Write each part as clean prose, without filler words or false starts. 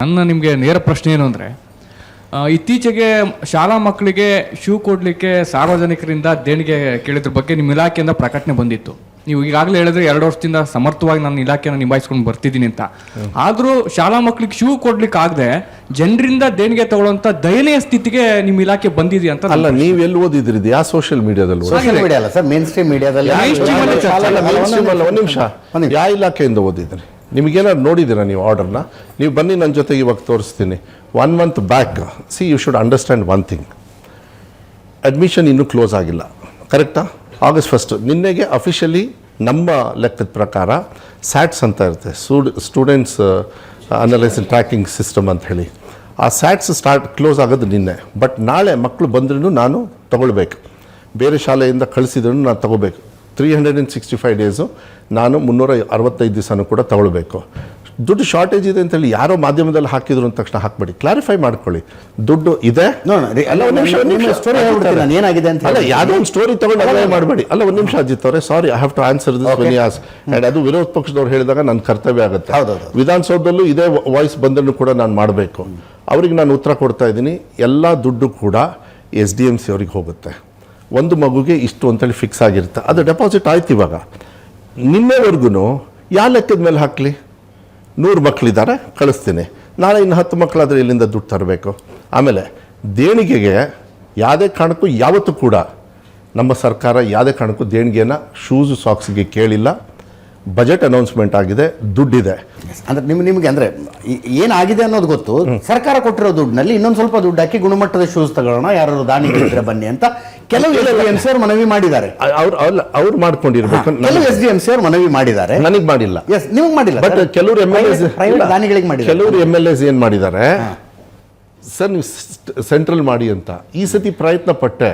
ನನ್ನ ನಿಮಗೆ ನೇರ ಪ್ರಶ್ನೆ ಏನು ಅಂದರೆ, ಇತ್ತೀಚೆಗೆ ಶಾಲಾ ಮಕ್ಕಳಿಗೆ ಶೂ ಕೊಡಲಿಕ್ಕೆ ಸಾರ್ವಜನಿಕರಿಂದ ದೇಣಿಗೆ ಕೇಳಿದ್ರ ಬಗ್ಗೆ ನಿಮ್ಮ ಇಲಾಖೆಯಿಂದ ಪ್ರಕಟಣೆ ಬಂದಿತ್ತು. ನೀವು ಈಗಾಗಲೇ ಹೇಳಿದ್ರೆ 2 ವರ್ಷದಿಂದ ಸಮರ್ಥವಾಗಿ ನಾನು ಇಲಾಖೆಯನ್ನು ನಿಭಾಯಿಸ್ಕೊಂಡು ಬರ್ತಿದ್ದೀನಿ ಅಂತ. ಆದರೂ ಶಾಲಾ ಮಕ್ಕಳಿಗೆ ಶೂ ಕೊಡ್ಲಿಕ್ಕೆ ಆಗದೆ ಜನರಿಂದ ದೇಣಿಗೆ ತಗೊಳ್ಳೋಂಥ ದಯನೀಯ ಸ್ಥಿತಿಗೆ ನಿಮ್ಮ ಇಲಾಖೆ ಬಂದಿದೆ ಅಂತ. ಅಲ್ಲ, ನೀವು ಎಲ್ಲಿ ಓದಿದ್ರಿ? ಯಾವ ಸೋಷಿಯಲ್ ಮೀಡಿಯಾದಲ್ಲಿ? ಸೋಷಿಯಲ್ ಮೀಡಿಯಾ ಅಲ್ಲ ಸರ್, ಮೇನ್ ಸ್ಟ್ರೀಮ್ ಮೀಡಿಯಾದಲ್ಲಿ. ಒಂದು ನಿಮಿಷ, ಯಾವ ಇಲಾಖೆಯಿಂದ ಓದಿದ್ರಿ? ನಿಮಗೇನಾದ್ರು ನೋಡಿದ್ದೀರಾ ನೀವು ಆರ್ಡರ್ನ? ನೀವು ಬನ್ನಿ ನನ್ನ ಜೊತೆಗೆ ಇವಾಗ ತೋರಿಸ್ತೀನಿ. 1 month back you should understand one thing. Admission ಇನ್ನೂ ಕ್ಲೋಸ್ ಆಗಿಲ್ಲ, ಕರೆಕ್ಟಾ? August 1 ನಿನ್ನೆಗೆ ಅಫಿಷಿಯಲಿ ನಮ್ಮ ಲೆಕ್ಕದ ಪ್ರಕಾರ ಸ್ಯಾಟ್ಸ್ ಅಂತ ಇರುತ್ತೆ, ಸ್ಟೂಡೆಂಟ್ಸ್ ಅನಲೈಸ್ ಟ್ರ್ಯಾಕಿಂಗ್ ಸಿಸ್ಟಮ್ ಅಂತ ಹೇಳಿ. ಆ ಸ್ಯಾಟ್ಸ್ ಕ್ಲೋಸ್ ಆಗೋದು ನಿನ್ನೆ. ಬಟ್ ನಾಳೆ ಮಕ್ಕಳು ಬಂದ್ರೂ ನಾನು ತಗೊಳ್ಬೇಕು, ಬೇರೆ ಶಾಲೆಯಿಂದ ಕಳಿಸಿದ್ರೂ ನಾನು ತಗೋಬೇಕು. 365 ಡೇಸು ನಾನು 365 ದಿವಸನೂ ಕೂಡ ತಗೊಳ್ಬೇಕು. ದುಡ್ಡು ಶಾರ್ಟೇಜ್ ಇದೆ ಅಂತೇಳಿ ಯಾರೋ ಮಾಧ್ಯಮದಲ್ಲಿ ಹಾಕಿದ್ರು ಅಂದ ತಕ್ಷಣ ಹಾಕ್ಬೇಡಿ, ಕ್ಲಾರಿಫೈ ಮಾಡ್ಕೊಳ್ಳಿ. ದುಡ್ಡು ಇದೆ, ಏನಾಗಿದೆ ಅಂತ ಅಲ್ಲ, ಯಾವುದೋ ಒಂದು ಸ್ಟೋರಿ ತಗೊಂಡು ಅನ್ವಯ ಮಾಡಬೇಡಿ. ಅಲ್ಲ, ಒಂದು ನಿಮಿಷ ಅಜಿತ್ ಅವರೇ, sorry, I have to answer this when you ask. And ಅದು ವಿರೋಧ ಪಕ್ಷದವ್ರು ಹೇಳಿದಾಗ ನನ್ನ ಕರ್ತವ್ಯ ಆಗುತ್ತೆ. ವಿಧಾನಸೌಧದಲ್ಲೂ ಇದೇ ವಾಯ್ಸ್ ಬಂದನ್ನು ಕೂಡ ನಾನು ಮಾಡಬೇಕು. ಅವ್ರಿಗೆ ನಾನು ಉತ್ತರ ಕೊಡ್ತಾ ಇದ್ದೀನಿ. ಎಲ್ಲ ದುಡ್ಡು ಕೂಡ SDMC ಅವ್ರಿಗೆ ಹೋಗುತ್ತೆ. ಒಂದು ಮಗುಗೆ ಇಷ್ಟು ಅಂತೇಳಿ ಫಿಕ್ಸ್ ಆಗಿರುತ್ತೆ, ಅದು ಡೆಪಾಸಿಟ್ ಆಯ್ತು. ಇವಾಗ ನಿನ್ನೆವರೆಗೂ ಯಾವ ಲೆಕ್ಕದ ಮೇಲೆ ಹಾಕಲಿ? 100 ಮಕ್ಕಳಿದ್ದಾರೆ, ಕಳಿಸ್ತೀನಿ. ನಾಳೆ ಇನ್ನು 10 ಮಕ್ಕಳಾದರೆ ಇಲ್ಲಿಂದ ದುಡ್ಡು ತರಬೇಕು. ಆಮೇಲೆ ದೇಣಿಗೆಗೆ ಯಾವುದೇ ಕಾರಣಕ್ಕೂ ಯಾವತ್ತೂ ಕೂಡ ನಮ್ಮ ಸರ್ಕಾರ ಯಾವುದೇ ಕಾರಣಕ್ಕೂ ದೇಣಿಗೆನ ಶೂಸು ಸಾಕ್ಸ್ಗೆ ಕೇಳಿಲ್ಲ. ಬಜೆಟ್ ಅನೌನ್ಸ್ಮೆಂಟ್ ಆಗಿದೆ, ದುಡ್ಡಿದೆ. ಅಂದ್ರೆ ನಿಮಗೆ ಅಂದ್ರೆ ಏನಾಗಿದೆ ಅನ್ನೋದು ಗೊತ್ತು. ಸರ್ಕಾರ ಕೊಟ್ಟಿರೋ ದುಡ್ಡಿನಲ್ಲಿ ಇನ್ನೊಂದು ಸ್ವಲ್ಪ ದುಡ್ಡು ಹಾಕಿ ಗುಣಮಟ್ಟದ ಶೂಸ್ ತಗೊಳ್ಳೋಣ, ಯಾರು ದಾನಿಗಳಿದ್ರೆ ಬನ್ನಿ ಅಂತ ಕೆಲವು SDMC ಅವರು ಮನವಿ ಮಾಡಿದ್ದಾರೆ. ಅವ್ರು ಮಾಡ್ಕೊಂಡಿರ್ಬೇಕು. ಕೆಲವು SDMC ಅವರು ಮನವಿ ಮಾಡಿದ್ದಾರೆ, ನನಗೆ ಮಾಡಿಲ್ಲ. ನಿಮಗೆ ಮಾಡಿಲ್ಲ. ಬಟ್ ಕೆಲವರು ದಾನಿಗಳಿಗೆ ಮಾಡಿದ್ದಾರೆ. ಕೆಲವರು MLAs ಏನು ಮಾಡಿದ್ದಾರೆ ಸರ್, ನೀವು ಸೆಂಟ್ರಲ್ ಮಾಡಿ ಅಂತ ಈ ಸತಿ ಪ್ರಯತ್ನ ಪಟ್ಟೆ.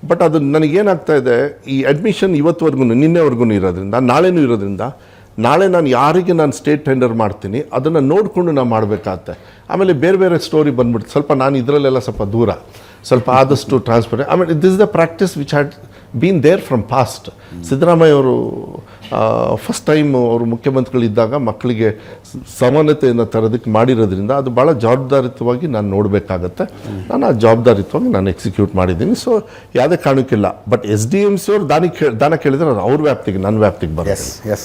ಬಟ್ ಅದು ನನಗೇನಾಗ್ತಾ ಇದೆ, ಈ ಅಡ್ಮಿಷನ್ ಇವತ್ತುವರೆಗೂ ನಿನ್ನೆವರೆಗೂ ಇರೋದ್ರಿಂದ, ನಾಳೆನೂ ಇರೋದ್ರಿಂದ, ನಾಳೆ ನಾನು ಯಾರಿಗೆ ನಾನು ಸ್ಟೇಟ್ ಟೆಂಡರ್ ಮಾಡ್ತೀನಿ ಅದನ್ನು ನೋಡಿಕೊಂಡು ನಾನು ಮಾಡಬೇಕಾಗತ್ತೆ. ಆಮೇಲೆ ಬೇರೆ ಬೇರೆ ಸ್ಟೋರಿ ಬಂದ್ಬಿಡ್ತು. ಸ್ವಲ್ಪ ನಾನು ಇದರಲ್ಲೆಲ್ಲ ಸ್ವಲ್ಪ ದೂರ, ಸ್ವಲ್ಪ ಆದಷ್ಟು ಟ್ರಾನ್ಸ್ಪರೆಂಟ್. ಆಮೇಲೆ this is the practice which had been there from past. Siddaramaiah ಅವರು ಫಸ್ಟ್ ಟೈಮ್ ಅವರು ಮುಖ್ಯಮಂತ್ರಿಗಳಿದ್ದಾಗ ಮಕ್ಕಳಿಗೆ ಸಮಾನತೆಯನ್ನು ತರೋದಕ್ಕೆ ಮಾಡಿರೋದ್ರಿಂದ ಅದು ಭಾಳ ಜವಾಬ್ದಾರಿತವಾಗಿ ನಾನು ನೋಡಬೇಕಾಗತ್ತೆ. ನಾನು ಆ ಜವಾಬ್ದಾರಿತವಾಗಿ ನಾನು ಎಕ್ಸಿಕ್ಯೂಟ್ ಮಾಡಿದ್ದೀನಿ. ಸೊ ಯಾವುದೇ ಕಾರಣಕ್ಕಿಲ್ಲ. ಬಟ್ SDMC ಅವರು ದಾನ ಕೇಳಿದ್ರೆ ಅವ್ರ ವ್ಯಾಪ್ತಿಗೆ, ನನ್ನ ವ್ಯಾಪ್ತಿಗೆ ಬರುತ್ತೆ.